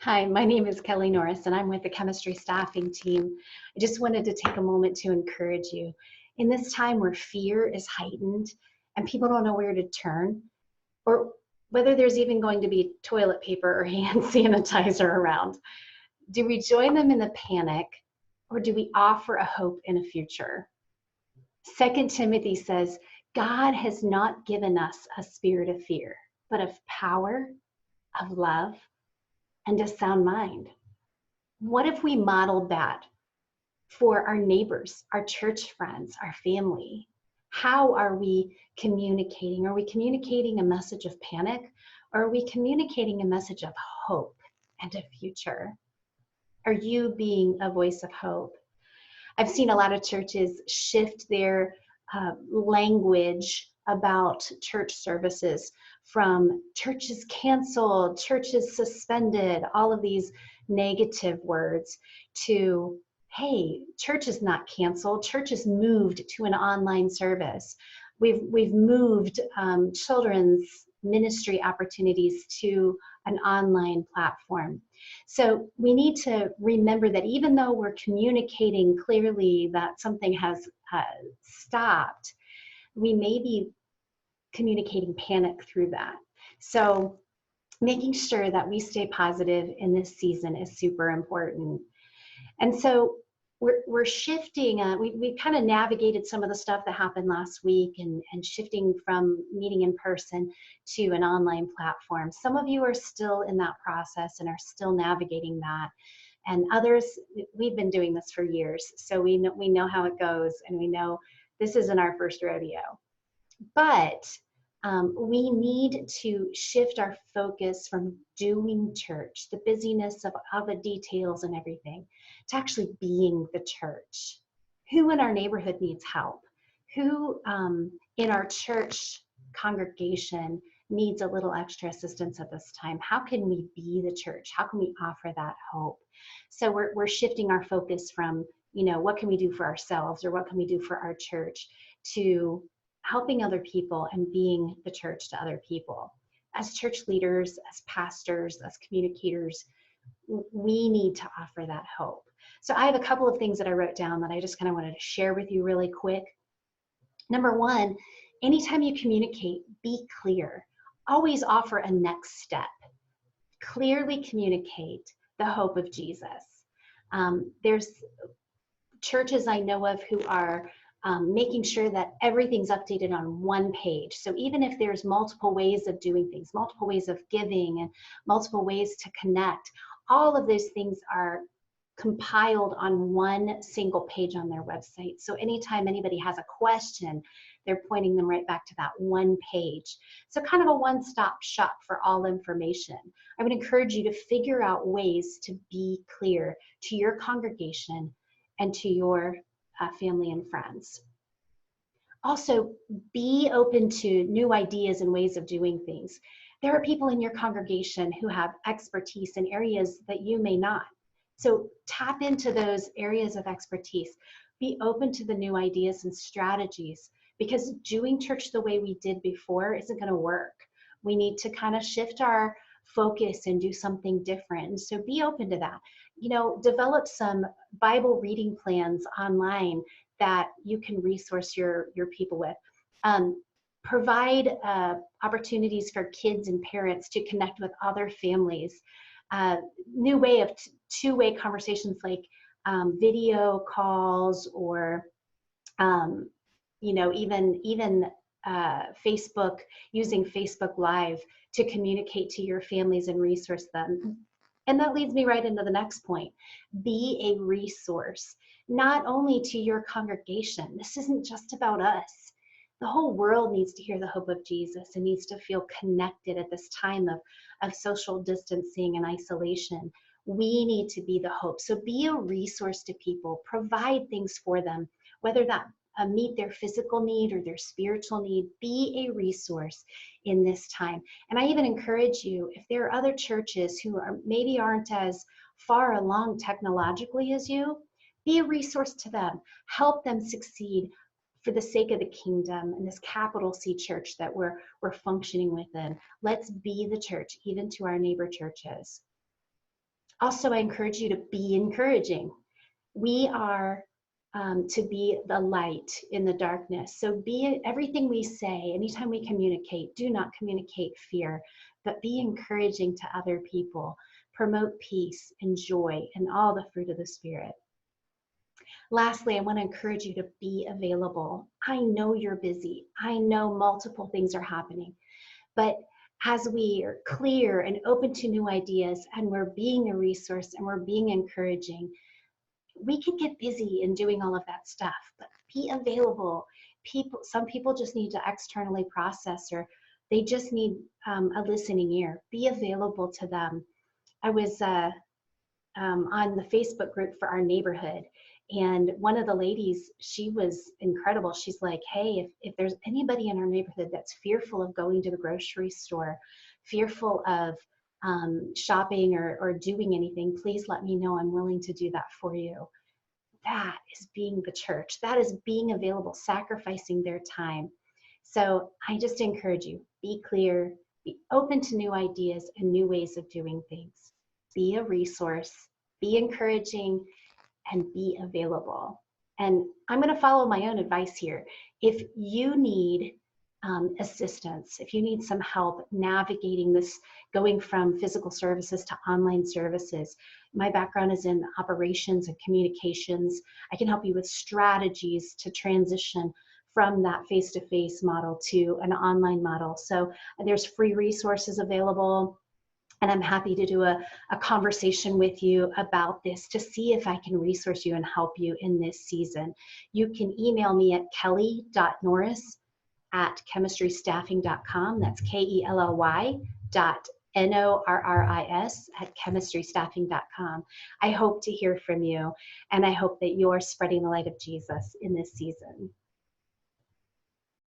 Hi, my name is Kelly Norris, and I'm with the chemistry staffing team. I just wanted to take a moment to encourage you. In this time where fear is heightened and people don't know where to turn, or whether there's even going to be toilet paper or hand sanitizer around, do we join them in the panic or do we offer a hope in a future? Second Timothy says, God has not given us a spirit of fear, but of power, of love, and a sound mind. What if we modeled that for our neighbors, our church friends, our family? How are we communicating? Are we communicating a message of panic, or are we communicating a message of hope and a future? Are you being a voice of hope? I've seen a lot of churches shift their language about church services from churches canceled, churches suspended, all of these negative words to, hey, church is not canceled, church is moved to an online service. We've moved children's ministry opportunities to an online platform. So we need to remember that even though we're communicating clearly that something has stopped, we may be communicating panic through that. So making sure that we stay positive in this season is super important. And so we're shifting, we kind of navigated some of the stuff that happened last week and shifting from meeting in person to an online platform. Some of you are still in that process and are still navigating that. And others, we've been doing this for years. So we know how it goes, and we know this isn't our first rodeo. But we need to shift our focus from doing church, the busyness of the details and everything, to actually being the church. Who in our neighborhood needs help? Who in our church congregation needs a little extra assistance at this time? How can we be the church? How can we offer that hope? So we're shifting our focus from, what can we do for ourselves or what can we do for our church, to helping other people and being the church to other people. As church leaders, as pastors, as communicators, we need to offer that hope. So I have a couple of things that I wrote down that I just kind of wanted to share with you really quick. Number one, anytime you communicate, be clear. Always offer a next step. Clearly communicate the hope of Jesus. There's churches I know of who are making sure that everything's updated on one page. So even if there's multiple ways of doing things, multiple ways of giving, and multiple ways to connect, all of those things are compiled on one single page on their website. So anytime anybody has a question, they're pointing them right back to that one page. So kind of a one-stop shop for all information. I would encourage you to figure out ways to be clear to your congregation and to your family and friends. Also, be open to new ideas and ways of doing things. There are people in your congregation who have expertise in areas that you may not. So tap into those areas of expertise. Be open to the new ideas and strategies, because doing church the way we did before isn't going to work. We need to kind of shift our focus and do something different. And so be open to that. Develop some Bible reading plans online that you can resource your people with. Provide opportunities for kids and parents to connect with other families. New way of two-way conversations, like video calls, or even Facebook, using Facebook Live to communicate to your families and resource them. And that leads me right into the next point. Be a resource, not only to your congregation. This isn't just about us. The whole world needs to hear the hope of Jesus and needs to feel connected at this time of social distancing and isolation. We need to be the hope. So be a resource to people. Provide things for them, whether that meet their physical need or their spiritual need. Be a resource in this time. And I even encourage you, if there are other churches who maybe aren't as far along technologically as you, be a resource to them. Help them succeed for the sake of the kingdom and this capital C church that we're functioning within. Let's be the church, even to our neighbor churches. Also, I encourage you to be encouraging. We are to be the light in the darkness. So be everything we say, anytime we communicate, do not communicate fear, but be encouraging to other people. Promote peace and joy and all the fruit of the Spirit. Lastly, I want to encourage you to be available. I know you're busy. I know multiple things are happening, but as we are clear and open to new ideas and we're being a resource and we're being encouraging, we can get busy in doing all of that stuff, but be available. Some people just need to externally process, or they just need a listening ear. Be available to them. I was on the Facebook group for our neighborhood, and one of the ladies, she was incredible. She's like, hey, if there's anybody in our neighborhood that's fearful of going to the grocery store, fearful of shopping or doing anything, please let me know. I'm willing to do that for you. That is being the church. That is being available, sacrificing their time. So I just encourage you, be clear, be open to new ideas and new ways of doing things. Be a resource, be encouraging, and be available. And I'm going to follow my own advice here. If you need assistance, if you need some help navigating this, going from physical services to online services, my background is in operations and communications. I can help you with strategies to transition from that face-to-face model to an online model. So there's free resources available. And I'm happy to do a conversation with you about this to see if I can resource you and help you in this season. You can email me at kelly.norris@chemistrystaffing.com. That's KELLY.NORRIS@chemistrystaffing.com. I hope to hear from you, and I hope that you're spreading the light of Jesus in this season.